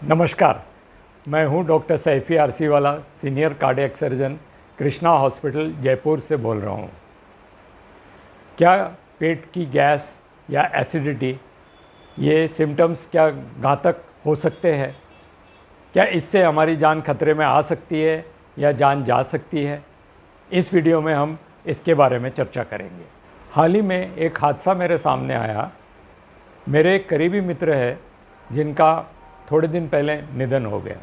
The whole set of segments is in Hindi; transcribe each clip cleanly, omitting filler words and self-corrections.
नमस्कार, मैं हूं डॉक्टर सैफी आरसीवाला, senior cardiac surgeon, Krishna hospital Jaipur से बोल रहा हूं। क्या पेट की गैस या एसिडिटी ये सिम्टम्स क्या घातक हो सकते हैं? क्या इससे हमारी जान खतरे में आ सकती है या जान जा सकती है? इस वीडियो में हम इसके बारे में चर्चा करेंगे। हाल ही में एक हादसा मेरे सामने आया। मेरे एक करीबी मित्र है जिनका थोड़े दिन पहले निधन हो गया।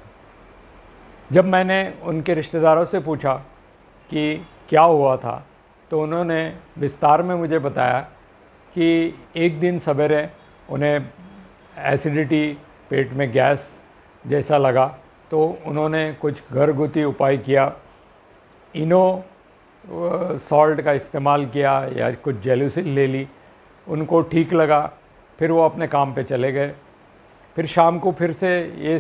जब मैंने उनके रिश्तेदारों से पूछा कि क्या हुआ था, तो उन्होंने विस्तार में मुझे बताया कि एक दिन सवेरे उन्हें एसिडिटी, पेट में गैस जैसा लगा, तो उन्होंने कुछ घरगुती उपाय किया। इनो सॉल्ट का इस्तेमाल किया या कुछ जेलुसिल ले ली, उनको ठीक लगा। फिर वो अपने काम पे चले गए। फिर शाम को फिर से ये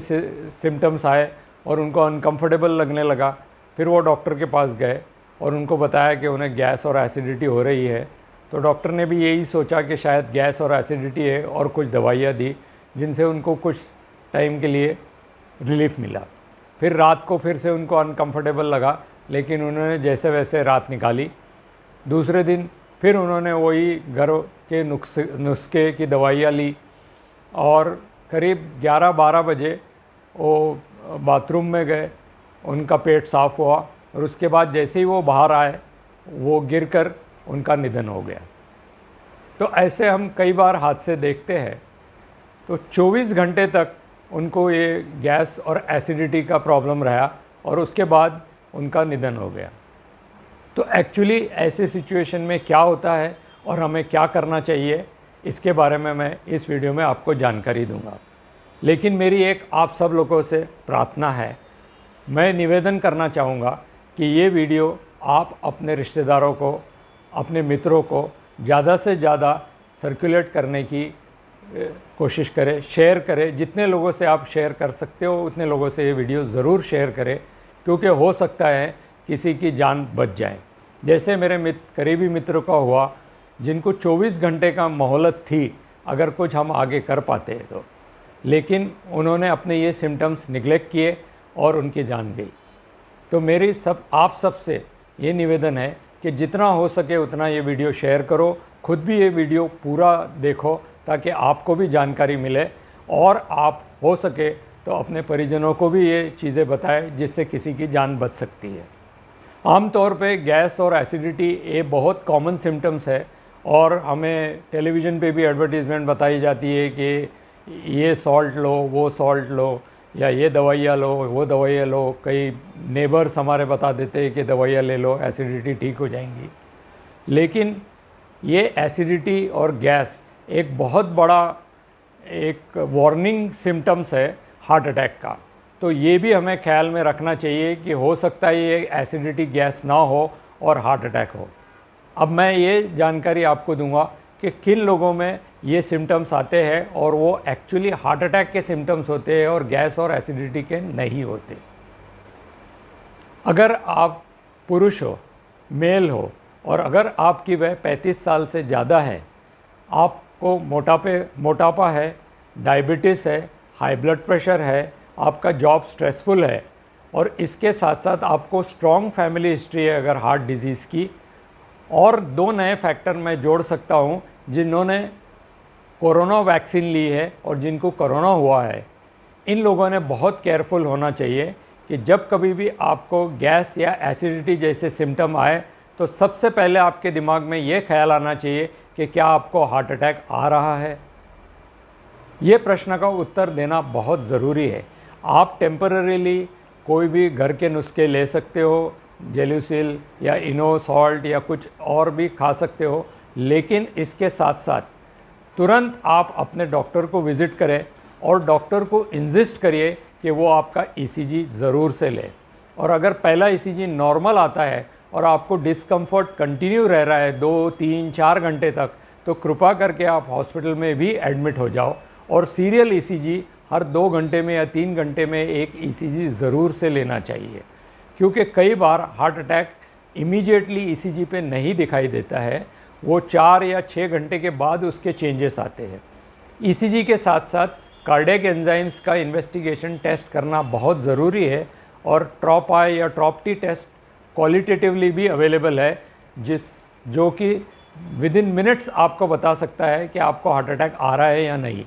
सिम्टम्स आए और उनको अनकंफर्टेबल लगने लगा। फिर वो डॉक्टर के पास गए और उनको बताया कि उन्हें गैस और एसिडिटी हो रही है। तो डॉक्टर ने भी यही सोचा कि शायद गैस और एसिडिटी है और कुछ दवाइयाँ दी जिनसे उनको कुछ टाइम के लिए रिलीफ मिला। फिर रात को फिर से उनको अनकंफर्टेबल लगा, लेकिन उन्होंने जैसे वैसे रात निकाली। दूसरे दिन फिर उन्होंने वही घर के नुस्खे की दवाइयाँ ली और करीब 11-12 बजे वो बाथरूम में गए। उनका पेट साफ़ हुआ और उसके बाद जैसे ही वो बाहर आए, वो गिरकर उनका निधन हो गया। तो ऐसे हम कई बार हादसे देखते हैं। तो 24 घंटे तक उनको ये गैस और एसिडिटी का प्रॉब्लम रहा और उसके बाद उनका निधन हो गया। तो एक्चुअली ऐसे सिचुएशन में क्या होता है और हमें क्या करना चाहिए, इसके बारे में मैं इस वीडियो में आपको जानकारी दूंगा। लेकिन मेरी एक आप सब लोगों से प्रार्थना है। मैं निवेदन करना चाहूँगा कि ये वीडियो आप अपने रिश्तेदारों को, अपने मित्रों को ज़्यादा से ज़्यादा सर्कुलेट करने की कोशिश करें, शेयर करें। जितने लोगों से आप शेयर कर सकते हो उतने लोगों से ये वीडियो ज़रूर शेयर करें, क्योंकि हो सकता है किसी की जान बच जाए। जैसे मेरे करीबी मित्र का हुआ, जिनको 24 घंटे का मोहलत थी अगर कुछ हम आगे कर पाते हैं तो, लेकिन उन्होंने अपने ये सिम्टम्स निगलेक्ट किए और उनकी जान गई। तो मेरी आप सब से ये निवेदन है कि जितना हो सके उतना ये वीडियो शेयर करो, खुद भी ये वीडियो पूरा देखो ताकि आपको भी जानकारी मिले और आप हो सके तो अपने परिजनों को भी ये चीज़ें बताएं जिससे किसी की जान बच सकती है। आमतौर पे गैस और एसिडिटी ये बहुत कॉमन सिम्टम्स है और हमें टेलीविज़न पे भी एडवर्टीज़मेंट बताई जाती है कि ये सॉल्ट लो, वो सॉल्ट लो, या ये दवाइयाँ लो, वो दवाइयाँ लो। कई नेबर्स हमारे बता देते हैं कि दवाइयाँ ले लो, एसिडिटी ठीक हो जाएंगी। लेकिन ये एसिडिटी और गैस एक बहुत बड़ा एक वार्निंग सिम्टम्स है हार्ट अटैक का। तो ये भी हमें ख्याल में रखना चाहिए कि हो सकता है ये एसिडिटी गैस ना हो और हार्ट अटैक हो। अब मैं ये जानकारी आपको दूंगा कि किन लोगों में ये सिम्टम्स आते हैं और वो एक्चुअली हार्ट अटैक के सिम्टम्स होते हैं और गैस और एसिडिटी के नहीं होते। अगर आप पुरुष हो, मेल हो और अगर आपकी वय 35 साल से ज़्यादा है, आपको मोटापा है, डायबिटीज़ है, हाई ब्लड प्रेशर है, आपका जॉब स्ट्रेसफुल है और इसके साथ साथ आपको स्ट्रॉन्ग फैमिली हिस्ट्री है अगर हार्ट डिजीज़ की, और 2 नए फैक्टर मैं जोड़ सकता हूँ जिन्होंने कोरोना वैक्सीन ली है और जिनको कोरोना हुआ है, इन लोगों ने बहुत केयरफुल होना चाहिए कि जब कभी भी आपको गैस या एसिडिटी जैसे सिम्टम आए तो सबसे पहले आपके दिमाग में ये ख्याल आना चाहिए कि क्या आपको हार्ट अटैक आ रहा है। ये प्रश्न का उत्तर देना बहुत ज़रूरी है। आप टेम्पररीली कोई भी घर के नुस्खे ले सकते हो, जेलुसिल या इनो सॉल्ट या कुछ और भी खा सकते हो, लेकिन इसके साथ साथ तुरंत आप अपने डॉक्टर को विज़िट करें और डॉक्टर को इंसिस्ट करिए कि वो आपका ईसीजी ज़रूर से ले। और अगर पहला ईसीजी नॉर्मल आता है और आपको डिस्कम्फर्ट कंटिन्यू रह रहा है 2, 3, 4 घंटे तक, तो कृपा करके आप हॉस्पिटल में भी एडमिट हो जाओ और सीरियल ईसीजी हर 2 घंटे में या 3 घंटे में एक ईसीजी ज़रूर से लेना चाहिए, क्योंकि कई बार हार्ट अटैक इमीडिएटली ईसीजी पे नहीं दिखाई देता है, वो 4 या 6 घंटे के बाद उसके चेंजेस आते हैं। ईसीजी के साथ साथ कार्डियक एंजाइम्स का इन्वेस्टिगेशन टेस्ट करना बहुत ज़रूरी है और ट्रॉप-आई या ट्रॉप-टी टेस्ट क्वालिटेटिवली भी अवेलेबल है, जो कि विद इन मिनट्स आपको बता सकता है कि आपको हार्ट अटैक आ रहा है या नहीं।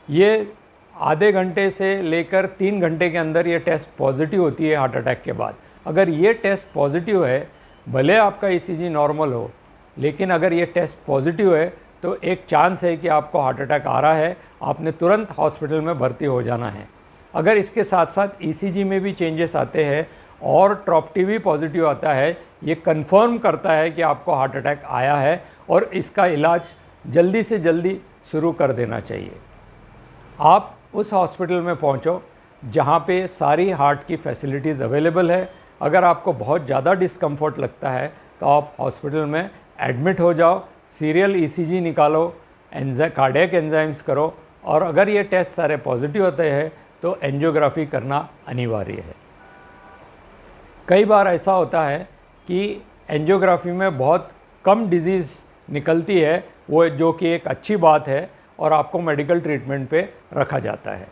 ये आधे घंटे से लेकर 3 घंटे के अंदर ये टेस्ट पॉजिटिव होती है हार्ट अटैक के बाद। अगर ये टेस्ट पॉजिटिव है, भले आपका ईसीजी नॉर्मल हो, लेकिन अगर ये टेस्ट पॉजिटिव है तो एक चांस है कि आपको हार्ट अटैक आ रहा है, आपने तुरंत हॉस्पिटल में भर्ती हो जाना है। अगर इसके साथ साथ ईसीजी में भी चेंजेस आते हैं और ट्रॉप-टी भी पॉजिटिव आता है, ये कंफर्म करता है कि आपको हार्ट अटैक आया है और इसका इलाज जल्दी से जल्दी शुरू कर देना चाहिए। आप उस हॉस्पिटल में पहुंचो जहां पे सारी हार्ट की फैसिलिटीज़ अवेलेबल है। अगर आपको बहुत ज़्यादा डिस्कम्फर्ट लगता है तो आप हॉस्पिटल में एडमिट हो जाओ, सीरियल ईसीजी निकालो, कार्डियक एंजाइम्स करो और अगर ये टेस्ट सारे पॉजिटिव होते हैं तो एंजियोग्राफी करना अनिवार्य है। कई बार ऐसा होता है कि एंजियोग्राफी में बहुत कम डिजीज़ निकलती है, वो जो कि एक अच्छी बात है और आपको मेडिकल ट्रीटमेंट पे रखा जाता है।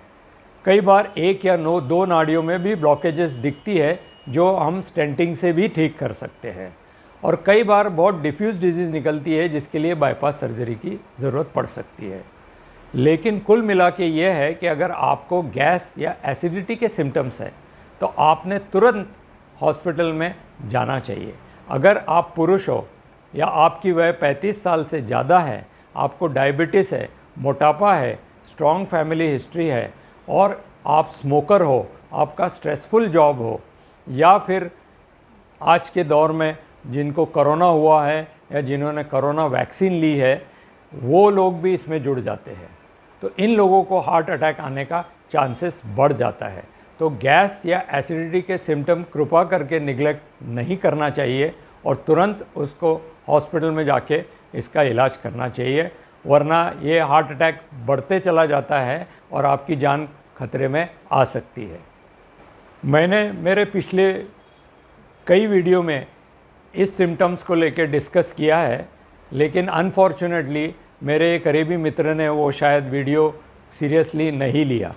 कई बार 1 या 2 नाड़ियों में भी ब्लॉकेजेस दिखती है जो हम स्टेंटिंग से भी ठीक कर सकते हैं और कई बार बहुत डिफ्यूज़ डिजीज़ निकलती है जिसके लिए बाईपास सर्जरी की ज़रूरत पड़ सकती है। लेकिन कुल मिला के ये है कि अगर आपको गैस या एसिडिटी के सिम्टम्स हैं तो आपने तुरंत हॉस्पिटल में जाना चाहिए। अगर आप पुरुष हो या आपकी वय 35 साल से ज़्यादा है, आपको डायबिटीज़ है, मोटापा है, स्ट्रॉन्ग फैमिली हिस्ट्री है और आप स्मोकर हो, आपका स्ट्रेसफुल जॉब हो या फिर आज के दौर में जिनको कोरोना हुआ है या जिन्होंने कोरोना वैक्सीन ली है, वो लोग भी इसमें जुड़ जाते हैं, तो इन लोगों को हार्ट अटैक आने का चांसेस बढ़ जाता है। तो गैस या एसिडिटी के सिम्टम कृपा करके निगलेक्ट नहीं करना चाहिए और तुरंत उसको हॉस्पिटल में जाके इसका इलाज करना चाहिए, वरना ये हार्ट अटैक बढ़ते चला जाता है और आपकी जान खतरे में आ सकती है। मैंने मेरे पिछले कई वीडियो में इस सिम्टम्स को लेकर डिस्कस किया है, लेकिन अनफॉर्चुनेटली मेरे करीबी मित्र ने वो शायद वीडियो सीरियसली नहीं लिया।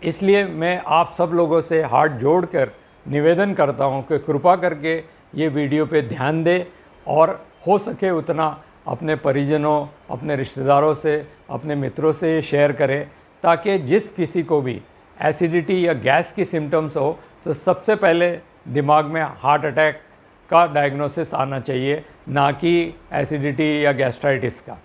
इसलिए मैं आप सब लोगों से हाथ जोड़कर निवेदन करता हूं कि कृपा करके ये वीडियो पे ध्यान दें और हो सके उतना अपने परिजनों, अपने रिश्तेदारों से, अपने मित्रों से शेयर करें, ताकि जिस किसी को भी एसिडिटी या गैस की सिम्टम्स हो तो सबसे पहले दिमाग में हार्ट अटैक का डायग्नोसिस आना चाहिए, ना कि एसिडिटी या गैस्ट्राइटिस का।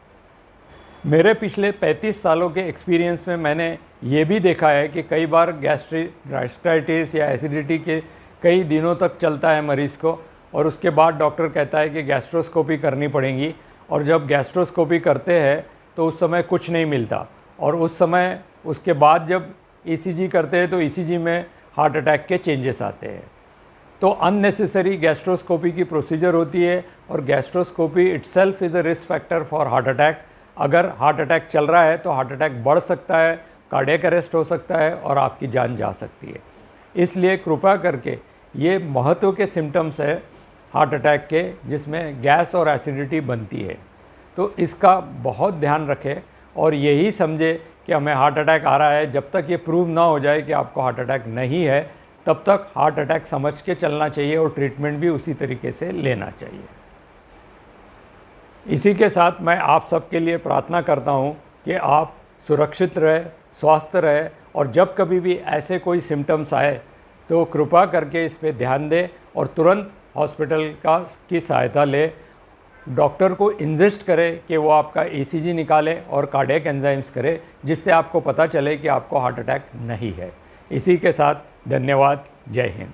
मेरे पिछले 35 सालों के एक्सपीरियंस में मैंने ये भी देखा है कि कई बार गैस्ट्राइटिस या एसिडिटी के कई दिनों तक चलता है मरीज़ को और उसके बाद डॉक्टर कहता है कि गैस्ट्रोस्कोपी करनी पड़ेगी और जब गैस्ट्रोस्कोपी करते हैं तो उस समय कुछ नहीं मिलता और उस समय उसके बाद जब ईसीजी करते हैं तो ईसीजी में हार्ट अटैक के चेंजेस आते हैं। तो अननेसेसरी गैस्ट्रोस्कोपी की प्रोसीजर होती है और gastroscopy itself is a risk factor for heart attack. अगर हार्ट अटैक चल रहा है तो हार्ट अटैक बढ़ सकता है, कार्डियक अरेस्ट हो सकता है और आपकी जान जा सकती है। इसलिए कृपा करके ये महत्व के सिम्टम्स है हार्ट अटैक के, जिसमें गैस और एसिडिटी बनती है, तो इसका बहुत ध्यान रखें और यही समझे कि हमें हार्ट अटैक आ रहा है। जब तक ये प्रूव ना हो जाए कि आपको हार्ट अटैक नहीं है, तब तक हार्ट अटैक समझ के चलना चाहिए और ट्रीटमेंट भी उसी तरीके से लेना चाहिए। इसी के साथ मैं आप सबके लिए प्रार्थना करता हूँ कि आप सुरक्षित रहे, स्वस्थ रहे और जब कभी भी ऐसे कोई सिम्टम्स आए तो कृपा करके इस पे ध्यान दें और तुरंत हॉस्पिटल की सहायता ले। डॉक्टर को इंसिस्ट करें कि वो आपका ईसीजी निकाले और कार्डियक एंजाइम्स करे, जिससे आपको पता चले कि आपको हार्ट अटैक नहीं है। इसी के साथ धन्यवाद। जय हिंद।